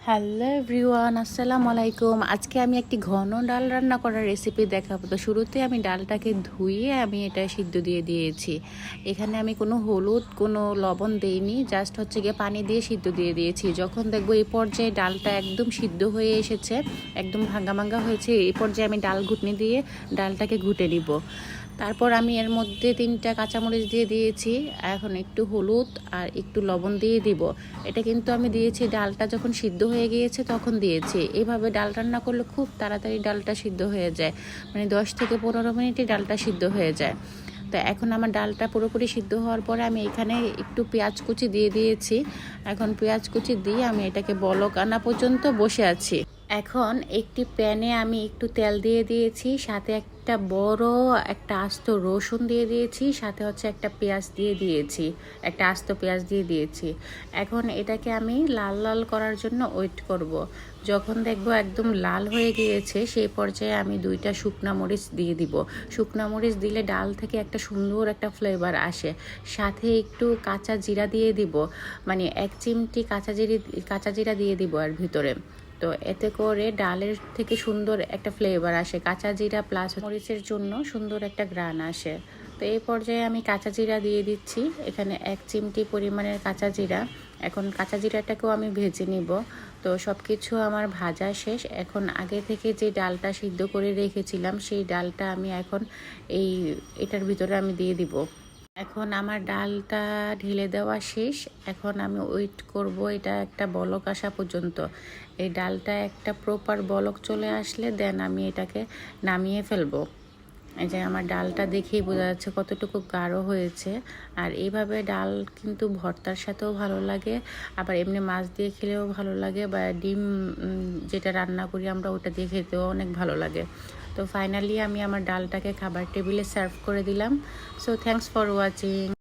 Hello everyone, আসসালামু আলাইকুম। আজকে আমি একটি ঘন ডাল রান্না করার রেসিপি দেখাবো। তো শুরুতে আমি ডালটাকে ধুয়ে আমি এটা সিদ্ধ দিয়ে দিয়েছি। এখানে আমি কোনো হলুদ কোনো লবণ দেইনি, জাস্ট হচ্ছে গিয়ে পানি দিয়ে সিদ্ধ দিয়ে দিয়েছি। যখন দেখবো এই পর্যায়ে ডালটা একদম সিদ্ধ হয়ে এসেছে, একদম ভাঙ্গা ভাঙ্গা হয়েছে, এই পর্যায়ে আমি ডাল ঘুটনি দিয়ে ডালটাকে ঘুটে নিব। তারপর আমি এর মধ্যে 3টা কাঁচামরিচ দিয়ে দিয়েছি। এখন একটু হলুদ আর একটু লবণ দিয়ে দিব। এটা কিন্তু আমি দিয়েছি ডালটা যখন সিদ্ধ হয়ে গিয়েছে তখন দিয়েছি। এইভাবে ডাল রান্না করলে খুব তাড়াতাড়ি ডালটা সিদ্ধ হয়ে যায়, মানে 10 থেকে 15 মিনিটে ডালটা সিদ্ধ হয়ে যায়। তো এখন আমার ডালটা পুরোপুরি সিদ্ধ হওয়ার পরে আমি এখানে একটু পেঁয়াজ কুচি দিয়ে দিয়েছি। এখন পেঁয়াজ কুচি দিয়ে আমি এটাকে বলক আনা পর্যন্ত বসে আছি। এখন একটি প্যানে আমি একটু তেল দিয়ে দিয়েছি, সাথে একটা বড় একটা আস্ত রসুন দিয়ে দিয়েছি, সাথে হচ্ছে একটা পেঁয়াজ দিয়ে দিয়েছি, একটা আস্ত পেঁয়াজ দিয়ে দিয়েছি। এখন এটাকে আমি লাল লাল করার জন্য ওয়েট করব। যখন দেখব একদম লাল হয়ে গিয়েছে সেই পর্যায়ে আমি 2টা শুকনা মরিচ দিয়ে দিব। শুকনা মরিচ দিলে ডাল থেকে একটা সুন্দর একটা ফ্লেভার আসে। সাথে একটু কাঁচা জিরা দিয়ে দিব, মানে 1 চিমটি কাঁচা জিরা দিয়ে দিব এর ভিতরে। তো এতে করে ডালের থেকে সুন্দর একটা ফ্লেভার আসে, কাঁচা জিরা প্লাস মরিচের জন্য সুন্দর একটা ঘ্রাণ আসে। তো এই পর্যায়ে আমি কাঁচা জিরা দিয়ে দিচ্ছি, এখানে 1 চিমটি পরিমাণের কাঁচা জিরা। এখন কাঁচা জিরাটাকেও আমি ভেজে নিব। তো সব কিছু আমার ভাজা শেষ। এখন আগে থেকে যে ডালটা সিদ্ধ করে রেখেছিলাম সেই ডালটা আমি এখন এটার ভিতরে আমি দিয়ে দিব। এখন আমার ডালটা ঢেলে দেওয়া শেষ। এখন আমি ওয়েট করব এটা একটা বলক আসা পর্যন্ত। এই ডালটা একটা প্রপার বলক চলে আসলে দেন আমি এটাকে নামিয়ে ফেলবো। এই যে আমার ডালটা দেখেই বোঝা যাচ্ছে কতটুকু গাঢ় হয়েছে। আর এইভাবে ডাল কিন্তু ভর্তার সাথেও ভালো লাগে, আবার এমনি মাছ দিয়ে খেলেও ভালো লাগে, বা ডিম যেটা রান্না করি আমরা ওটা দিয়ে খেতেও অনেক ভালো লাগে। তো ফাইনালি আমি আমার ডালটাকে খাবার টেবিলে সার্ভ করে দিলাম। So thanks for watching.